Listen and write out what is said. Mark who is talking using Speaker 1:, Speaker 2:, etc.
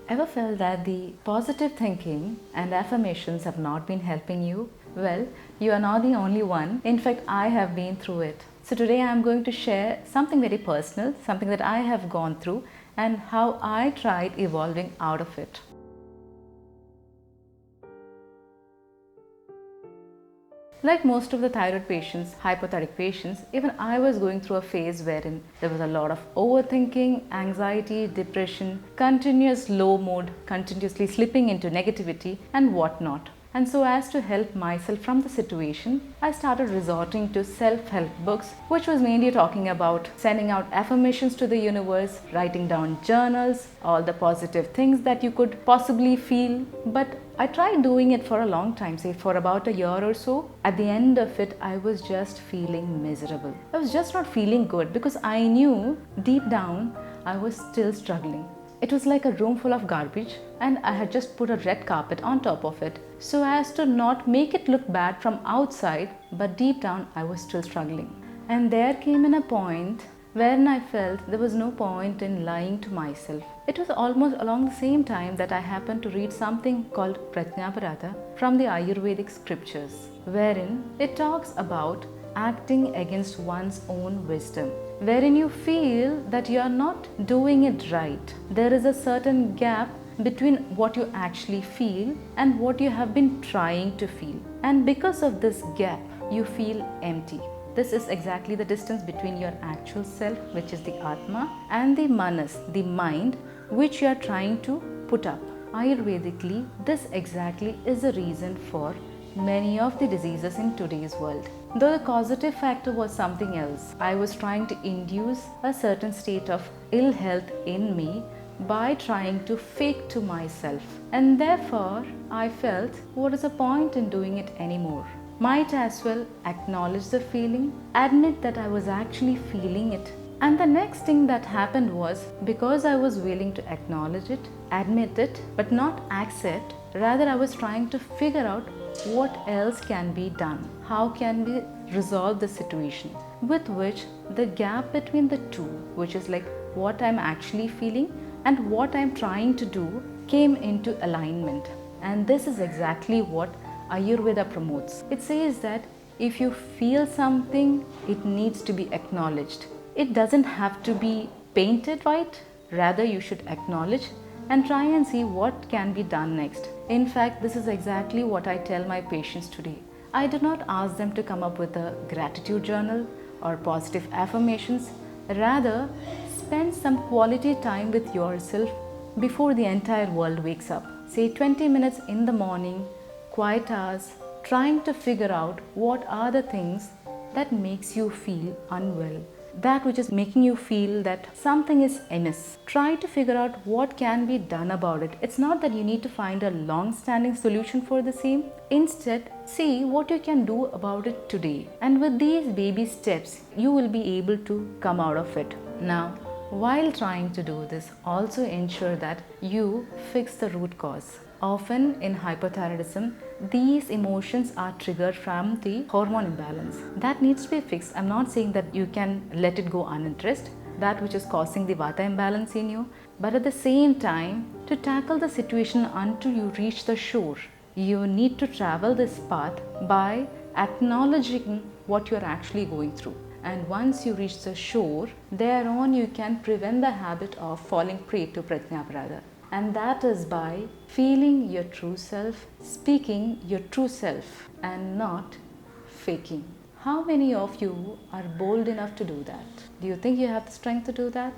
Speaker 1: Ever felt that the positive thinking and affirmations have not been helping you? Well, you are not the only one. In fact, I have been through it. So today I am going to share something very personal, something that I have gone through and how I tried evolving out of it. Like most of the thyroid patients, hypothyroid patients, even I was going through a phase wherein there was a lot of overthinking, anxiety, depression, continuous low mood, continuously slipping into negativity and whatnot. And so as to help myself from the situation, I started resorting to self-help books, which was mainly talking about sending out affirmations to the universe, writing down journals, all the positive things that you could possibly feel. But I tried doing it for a long time, say for about a year or so. At the end of it, I was just feeling miserable. I was just not feeling good because I knew deep down I was still struggling. It was like a room full of garbage and I had just put a red carpet on top of it so as to not make it look bad from outside, but deep down I was still struggling. And there came in a point wherein I felt there was no point in lying to myself. It was almost along the same time that I happened to read something called Prajna Paratha from the Ayurvedic scriptures, wherein it talks about acting against one's own wisdom, wherein you feel that you are not doing it right. There is a certain gap between what you actually feel and what you have been trying to feel. And because of this gap, you feel empty. This is exactly the distance between your actual self, which is the Atma, and the Manas, the mind, which you are trying to put up. Ayurvedically, this exactly is the reason for many of the diseases in today's world. Though the causative factor was something else, I was trying to induce a certain state of ill health in me by trying to fake to myself. And therefore, I felt, what is the point in doing it anymore? Might as well acknowledge the feeling, admit that I was actually feeling it. And the next thing that happened was, because I was willing to acknowledge it, admit it, but not accept, rather I was trying to figure out what else can be done. How can we resolve the situation? With which the gap between the two, which is like what I'm actually feeling and what I'm trying to do, came into alignment. And this is exactly what Ayurveda promotes. It says that if you feel something, it needs to be acknowledged. It doesn't have to be painted white, rather you should acknowledge and try and see what can be done next. In fact, this is exactly what I tell my patients today. I do not ask them to come up with a gratitude journal or positive affirmations. Rather, spend some quality time with yourself before the entire world wakes up. Say 20 minutes in the morning, quiet hours, trying to figure out what are the things that makes you feel unwell, that which is making you feel that something is amiss. Try to figure out what can be done about it. It's not that you need to find a long-standing solution for the same. Instead, see what you can do about it today. And with these baby steps, you will be able to come out of it. Now, while trying to do this, also ensure that you fix the root cause. Often in hypothyroidism, these emotions are triggered from the hormone imbalance. That needs to be fixed. I'm not saying that you can let it go unaddressed, that which is causing the vata imbalance in you. But at the same time, to tackle the situation until you reach the shore, you need to travel this path by acknowledging what you're actually going through. And once you reach the shore, thereon you can prevent the habit of falling prey to Prajna Paratha. And that is by feeling your true self, speaking your true self, and not faking. How many of you are bold enough to do that? Do you think you have the strength to do that?